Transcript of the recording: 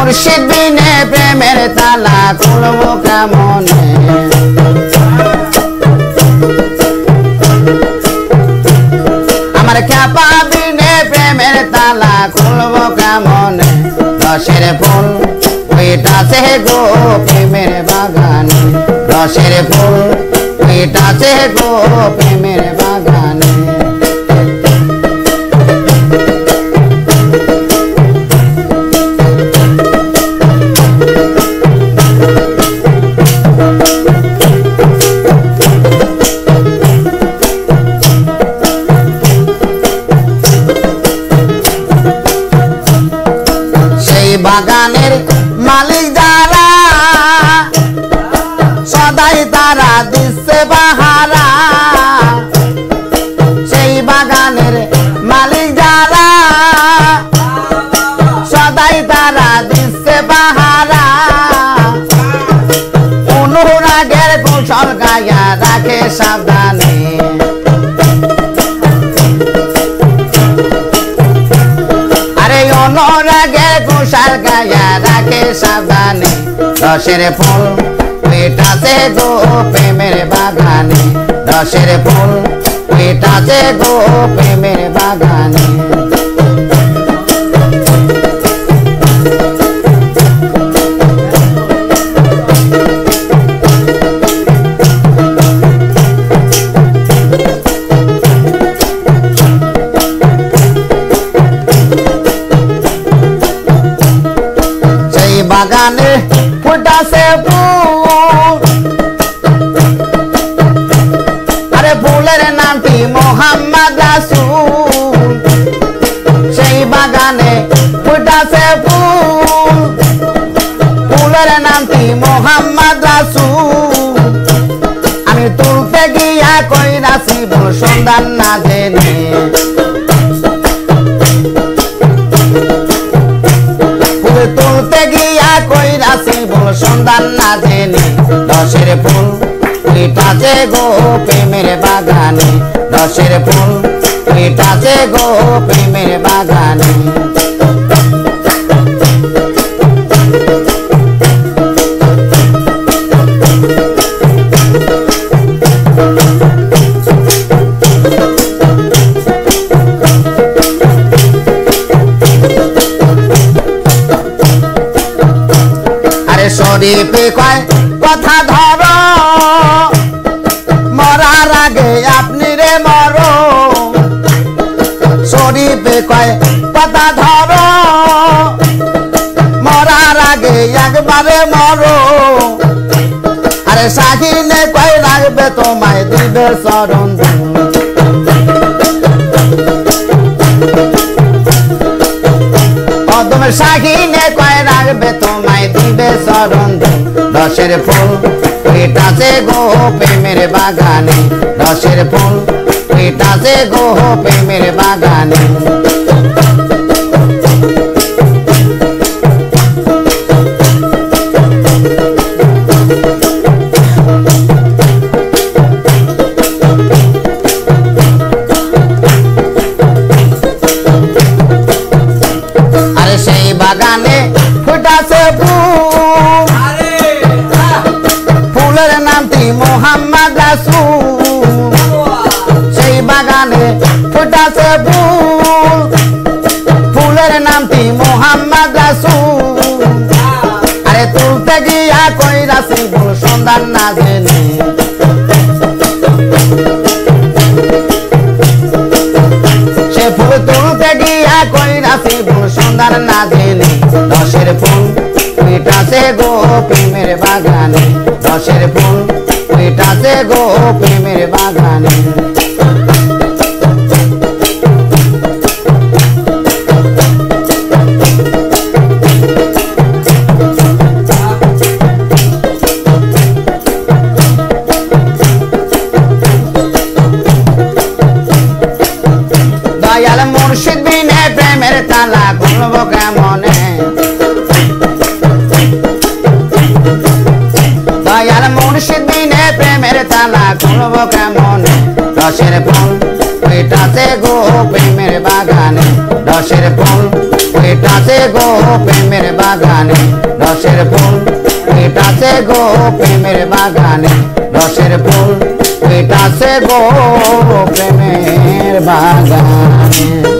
মুর্শিদ বিনে প্রেমের তালা খুলবো কেমনে আমার খ্যাপা বিনে প্রেমের তালা খুলবো কেমনে রসের ফুল ফুইটাছে গো প্রেমের বাগানে রসের ফুল ফুইটাছে গো প্রেমের বাগানে বাগানের মালিক যারা সদাই তারা দিচ্ছে বাহারা সেই বাগানের মালিক যারা সদাই তারা দিচ্ছে বাহারা অনুরাগের কৌশল গায়া রাখে সাবধানে অনুরাগের কুশাল গায়া রাখে সাবধানে রসের ফুল ফুইটাছে গো প্রেমের বাগানে রসের ফুল ফুইটাছে গো প্রেমের বাগানে বাগানে ফুটাছে ফুল আরে ফুলের নামটি মোহাম্মদ রাসূল সেই বাগানে ফুটাছে ফুল ফুলের নামটি মোহাম্মদ রাসূল আমি তুলতে গিয়া কইরাছি ভুল সন্ধান না জেনে তুলতে গিয়া কইরাছি ভুল সন্ধান না জেনে রসের ফুল ফুইটাছে গো প্রেমের বাগানে রসের ফুল ফুইটাছে গো প্রেমের বাগানে শরীফে কয় কথা ধরো মরার আগে আপনি রে মরো শরীফে কয় কথা ধরো মরার আগে একবারে মরো আরে শাহিনে কয় রাখবে তোমায় দিবে শরণ তোমার শাহিনে কয় রাখবে তোমায় দিবে শরণ রসের ফুল ফুইটাছে গো প্রেমের বাগানে রসের ফুল ফুইটাছে গো প্রেমের বাগানে আরে সেই বাগানে ফুটাছে ফুল ফুলের নামটি মোহাম্মদ রাসূল সেই বাগানে ফুটাছে ফুল ফুলের নামটি মোহাম্মদ রাসূল আরে তুলতে গিয়া কইরাছি ভুল সন্ধান না জেনে সে ফুল তুলতে গিয়া কইরাছি ভুল সন্ধান না জেনে রসের ফুল ফুইটাছে গো প্রেমের বাগানে রসের ফুল ফুইটাছে গো প্রেমের বাগানে দয়াল মুর্শিদ বিনে প্রেমের তালা খুলবো কেমনে দয়াল মুর্শিদ বিনে প্রেমের তালা খুলবো কেমনে রসের ফুল ফুইটাছে গো প্রেমের বাগানে রসের ফুল ফুইটাছে গো প্রেমের বাগানে রসের ফুল ফুইটাছে গো প্রেমের বাগানে রসের ফুল ফুইটাছে গো প্রেমের বাগানে।